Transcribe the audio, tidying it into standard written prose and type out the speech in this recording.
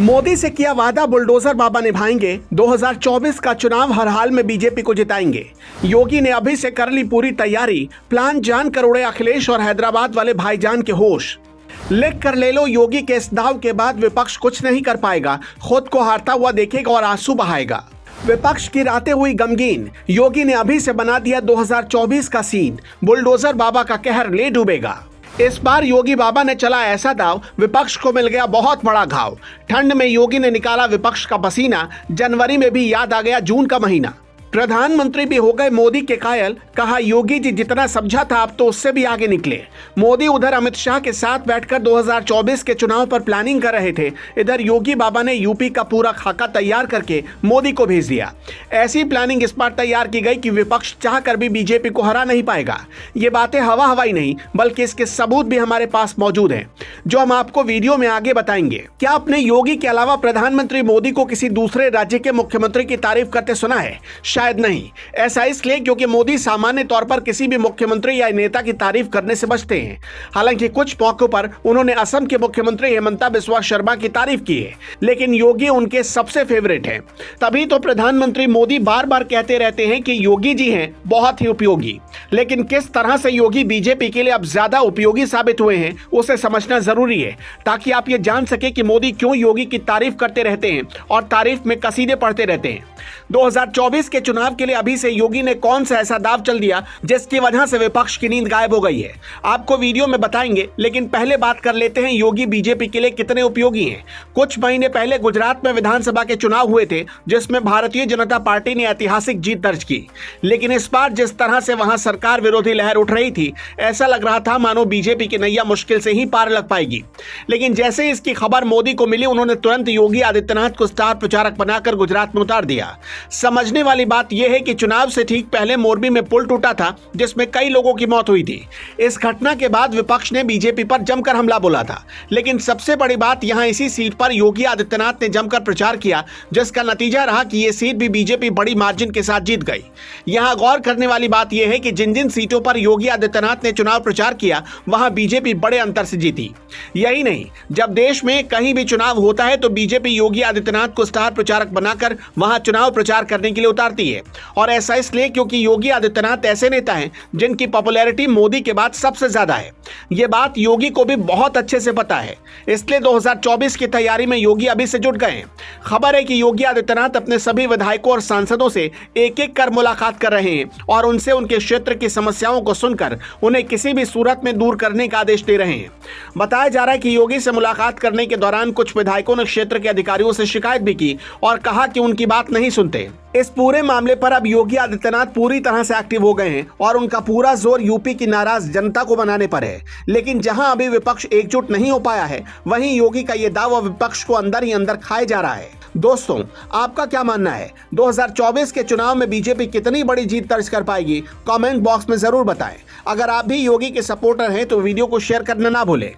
मोदी से किया वादा बुलडोजर बाबा निभाएंगे। 2024 का चुनाव हर हाल में बीजेपी को जिताएंगे। योगी ने अभी से कर ली पूरी तैयारी। प्लान जान कर उड़े अखिलेश और हैदराबाद वाले भाईजान के होश। लिख कर ले लो, योगी के इस दाव के बाद विपक्ष कुछ नहीं कर पाएगा। खुद को हारता हुआ देखेगा और आंसू बहाएगा। विपक्ष की रातें हुई गमगीन। योगी ने अभी से बना दिया 2024 का सीन। बुलडोजर बाबा का कहर ले डूबेगा। इस बार योगी बाबा ने चला ऐसा दाव, विपक्ष को मिल गया बहुत बड़ा घाव। ठंड में योगी ने निकाला विपक्ष का पसीना। जनवरी में भी याद आ गया जून का महीना। प्रधानमंत्री भी हो गए मोदी के कायल। कहा योगी जी जितना समझा था अब तो उससे भी आगे निकले। मोदी उधर अमित शाह के साथ बैठकर 2024 के चुनाव पर प्लानिंग कर रहे थे। इधर योगी बाबा ने यूपी का पूरा खाका तैयार करके मोदी को भेज दिया। ऐसी प्लानिंग इस बार तैयार की गई कि विपक्ष चाह कर भी बीजेपी को हरा नहीं पाएगा। ये बातें हवा हवाई नहीं, बल्कि इसके सबूत भी हमारे पास मौजूद हैं, जो हम आपको वीडियो में आगे बताएंगे। क्या आपने योगी के अलावा प्रधानमंत्री मोदी को किसी दूसरे राज्य के मुख्यमंत्री की तारीफ करते सुना है? शायद नहीं। ऐसा इसलिए क्योंकि मोदी सामान्य तौर पर किसी भी मुख्यमंत्री या नेता की तारीफ करने से बचते हैं। हालांकि कुछ मौकों पर उन्होंने असम के मुख्यमंत्री हेमंता बिस्वा शर्मा की तारीफ की है, लेकिन योगी उनके सबसे फेवरेट हैं। तभी तो प्रधानमंत्री मोदी बार बार कहते रहते हैं कि योगी जी हैं बहुत ही उपयोगी। लेकिन किस तरह से योगी बीजेपी के लिए अब ज्यादा उपयोगी साबित हुए हैं, उसे समझना जरूरी है, ताकि आप ये जान सके कि मोदी क्यों योगी की तारीफ करते रहते हैं और तारीफ में कसीदे पढ़ते रहते हैं। 2024 के चुनाव के लिए अभी से योगी ने कौन सा ऐसा दाव चल दिया जिसकी वजह से विपक्ष की नींद गायब हो गई है, आपको वीडियो में बताएंगे। लेकिन पहले बात कर लेते हैं योगी बीजेपी के लिए कितने उपयोगी हैं। कुछ महीने पहले गुजरात में विधानसभा के चुनाव हुए थे, जिसमें भारतीय जनता पार्टी ने ऐतिहासिक जीत दर्ज की। लेकिन इस बार जिस तरह से वहां सरकार विरोधी लहर उठ रही थी, ऐसा लग रहा था मानो बीजेपी की नैया मुश्किल से ही पार लग पाएगी। लेकिन जैसे इसकी खबर मोदी को मिली, उन्होंने तुरंत योगी आदित्यनाथ को स्टार प्रचारक बनाकर गुजरात में उतार दिया। समझने वाली बात यह है कि चुनाव से ठीक पहले मोरबी में पुल टूटा था, जिसमें कई लोगों की मौत हुई थी। इस घटना के बाद विपक्ष ने बीजेपी पर जमकर हमला बोला था। लेकिन सबसे बड़ी बात यहां इसी सीट पर योगी आदित्यनाथ ने जमकर प्रचार किया, जिसका नतीजा रहा कि यह सीट भी बीजेपी बड़ी मार्जिन के साथ जीत गई। यहां गौर करने वाली बात यह है कि जिन जिन सीटों पर योगी आदित्यनाथ ने चुनाव प्रचार किया, वहां बीजेपी बड़े अंतर से जीती। यही नहीं, जब देश में कहीं भी चुनाव होता है तो बीजेपी योगी आदित्यनाथ को स्टार प्रचारक बनाकर वहां चुनाव प्रचार करने के लिए उतारती है। और ऐसा इसलिए क्योंकि योगी आदित्यनाथ ऐसे नेता हैं जिनकी पॉपुलैरिटी मोदी के बाद सबसे ज्यादा है। यह बात योगी को भी बहुत अच्छे से पता है, इसलिए 2024 की तैयारी में योगी अभी से जुट गए हैं। खबर है कि योगी आदित्यनाथ अपने सभी विधायकों और सांसदों से एक एक कर मुलाकात कर रहे हैं और उनसे उनके क्षेत्र की समस्याओं को सुनकर उन्हें किसी भी सूरत में दूर करने का आदेश दे रहे हैं। बताया जा रहा है कि योगी से मुलाकात करने के दौरान कुछ विधायकों ने क्षेत्र के अधिकारियों से शिकायत भी की और कहा कि उनकी बात नहीं सुनते। इस पूरे मामले पर अब योगी आदित्यनाथ पूरी तरह से एक्टिव हो गए हैं और उनका पूरा जोर यूपी की नाराज जनता को बनाने पर है। लेकिन जहां अभी विपक्ष एकजुट नहीं हो पाया है, वहीं योगी का यह दावा विपक्ष को अंदर ही अंदर खाए जा रहा है। दोस्तों, आपका क्या मानना है? 2024 के चुनाव में बीजेपी कितनी बड़ी जीत दर्ज कर पाएगी? कमेंट बॉक्स में जरूर बताएं। अगर आप भी योगी के सपोर्टर हैं तो वीडियो को शेयर करना ना भूलें।